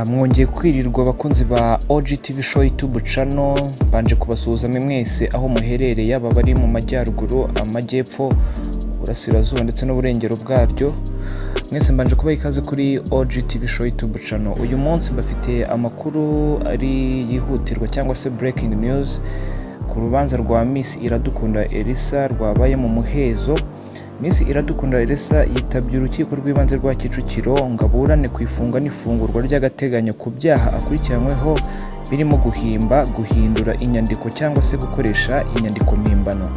Mwongeye kwirirwa abakunzi ba yago-tv-show YouTube channel, banje kubasuhuza mwese aho muherereye, yaba bari mu majyaruguru, amajyepfo, burasirazuba ndetse n'uburengero bwaryo. Mwese mbanje kubaha ikaze kuri yago-tv-show YouTube channel. Uyu munsi bafite amakuru ari yihutirwa cyangwa se breaking news ku rubanza rwa miss-iradukunda-elisa rwabaye mu muhezo. Miss-iradukunda-elisa yitabye urukiko rw'ibanze rwa Kicukiro ngo aburane ku ifunga n'ifungurwa ry'agateganyo ku byaha akurikiranyweho birimo guhindura inyandiko cyangwa se gukoresha inyandiko mpimbano.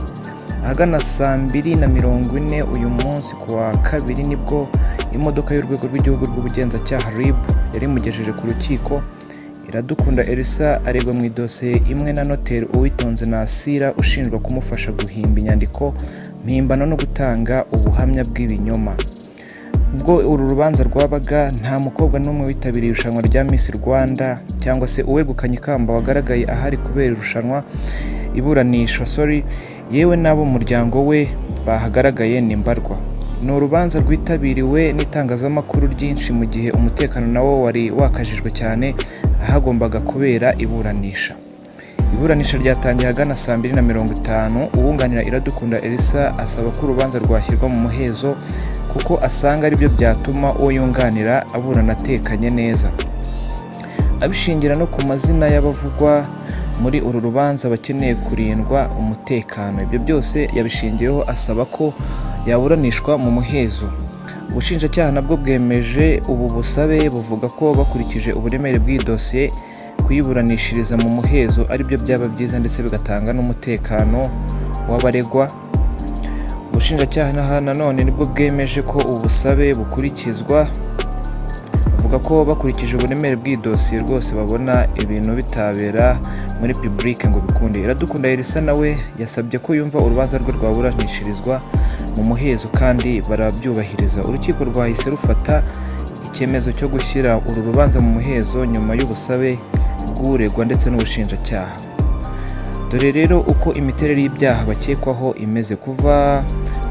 Ahagana saa 2:40 uyu munsi kuwa kabiri nibwo imodoka y'urwego rw'igihugu rw'ubugenzacyaha RIB yari mugejeje ku rukiko. Iradukunda-elisa aregwa mu idosiye imwe na noteri Uwitonze-Nasira ushinjwa kumufasha guhimba inyandiko mpimbano no gutanga ubuhamya bw'ibinyoma. Ubwo uru rubanza rwabaga nta mukobwa n'umwe witabiriye irushanwa rya miss-rwanda cyangwa se uwegukanye ikamba wagaragaye ahari kubera irushanwa iburanishwa yewe n'abo muryango we bahagaragaye ni mbarwa. Ni urubanza rwitabiriwe n'itangazamakuru ryinshi mu gihe umutekano nawo wari wakajijwe cyane ahagombaga kubera iburanisha. Iburanisha ryatangiye hagana saa 2:50. Uwunganira Iradukunda-Elisa asaba ko urubanza rwashyirwa mu muhezo kuko asanga ari byo byatuma uwo yunganira aburana atekanye neza. Abishingira no ku mazina y'abavugwa muri uru rubanza bakeneye kurindwa umutekano. Ibyo byose yabishingiyeho asaba ko yaburanishwa mu muhezo. Ubushinjacyaha nabwo bwemeje ubu busabe buvuga ko bakurikije uburemere bw'idosiye kuyiburanishiriza mu muhezo ari byo byaba byiza ndetse bigatanga n'umutekano w'abaregwa. Ubushinjacyaha nanone nibwo bwemeje ko ubusabe bukurikizwa, bavuga ko bakurikije uburemere bw'idosiye rwose babona ibintu bitabera muri public ngo bikunde. Iradukunda-Elisa nawe yasabye ko yumva urubanza rwe rwaburanishirizwa mu muhezo kandi barabyubahiriza. Urukiko rwahise rufata icyemezo cyo gushyira uru rubanza mu muhezo nyuma y'ubusabe bw'uregwa ndetse n'ubushinjacyaha. Dore rero uko imiterere y'ibyaha bakekwaho imeze. Kuva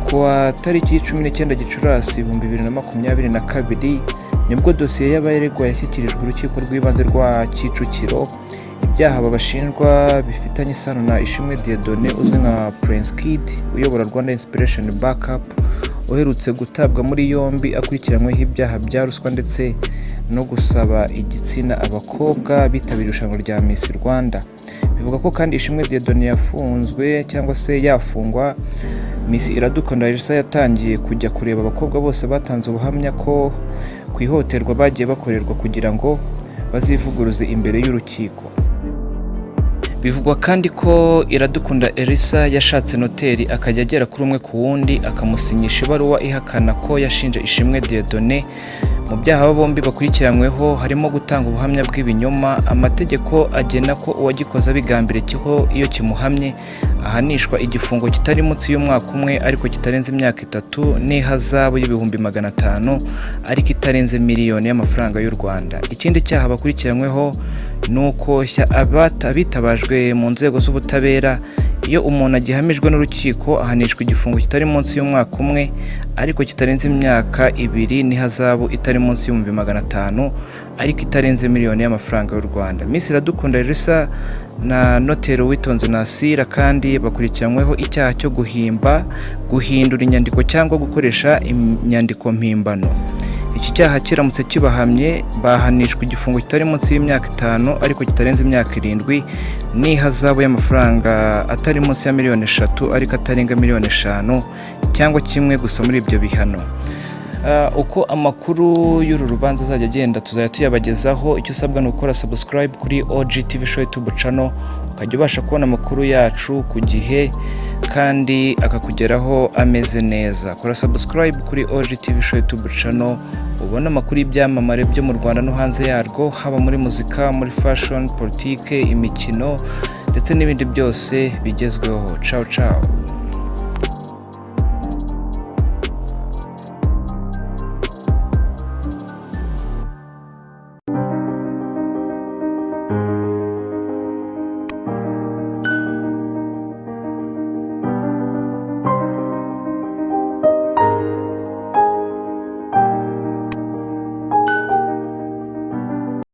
kuwa tariki 19 Gicurasi 2022 nibwo dosiye y'abaregwa yashyikirijwe urukiko rw'ibanze rwa Kicukiro. Ibyaha babashinjwa bifitanye isano na Ishimwe Dieudonné uzwi nka Prince-Kid uyobora Rwanda Inspiration Backup uherutse gutabwa muri yombi akurikiranyweho ibyaha bya ruswa ndetse no gusaba igitsina abakobwa bitabiriye irushanwa rya miss-rwanda. Bivuga ko kandi Ishimwe Dieudonné yafunzwe cyangwa se yafungwa. Miss-iradukunda-elisa yatangiye kujya kureba abakobwa bose batanze ubuhamya ko ku ihohoterwa bagiye bakorerwa kugira ngo bazivuguruze imbere y'urukiko. Bivugwa kandi ko Iradukunda-Elisa yashatse noteri akajya agera kuri umwe ku wundi akamusinyisha ibaruwa ihakana ko yashinje Ishimwe Dieudonné mu byaha bombi bakurikiranyweho harimo gutanga ubuhamya bw'ibinyoma. Amategeko agena ko uwagikoze abigambiriye ko iyo kimuhamye ahanishwa igifungo kitari munsi y'umwaka umwe ariko kitarenze imyaka 3 n'ihazabu y'ibihumbi 500 ariko itarenze miliyoni y'amafaranga y'u Rwanda. Ikindi cyaha bakurikiranyweho nuko abitabajwe mu nzego z'ubutabera iyo umuntu agihamijwe n'urukiko ahanishwa igifungo kitari munsi y'umwaka umwe ariko kitarenze imyaka 2 n'ihazabu itari munsi y'ibihumbi 500 ariko itarenze miliyoni y'amafaranga y'u Rwanda. Miss-iradukunda-Elisa na noteri Uwitonze-Nasira kandi bakurikiranyweho icyaha cyo guhindura inyandiko cyangwa gukoresha inyandiko mpimbano. Iki cyaha kiramutse kibahamye bahanishwa igifungo kitari munsi y'imyaka 5 ariko kitarenze imyaka 7 n'ihazabu y'amafaranga atari munsi ya miliyoni 3 ariko atarenga miliyoni 5 cyangwa kimwe gusa muri ibyo bihano. Uko amakuru y'uru rubanza azajya agenda tuzajya tuyabagezaho. Icyo usabwa ni gukora subscribe kuri yago-tv-show YouTube channel ukajya ubasha kubona amakuru yacu ku gihe kandi akakugeraho ameze neza. Kora subscribe kuri yago-tv-show YouTube channel ubona amakuru y'ibyamamare byo mu Rwanda no hanze yarwo, haba muri muzika, muri fashion, politike, imikino ndetse n'ibindi byose bigezweho. Ciao ciao.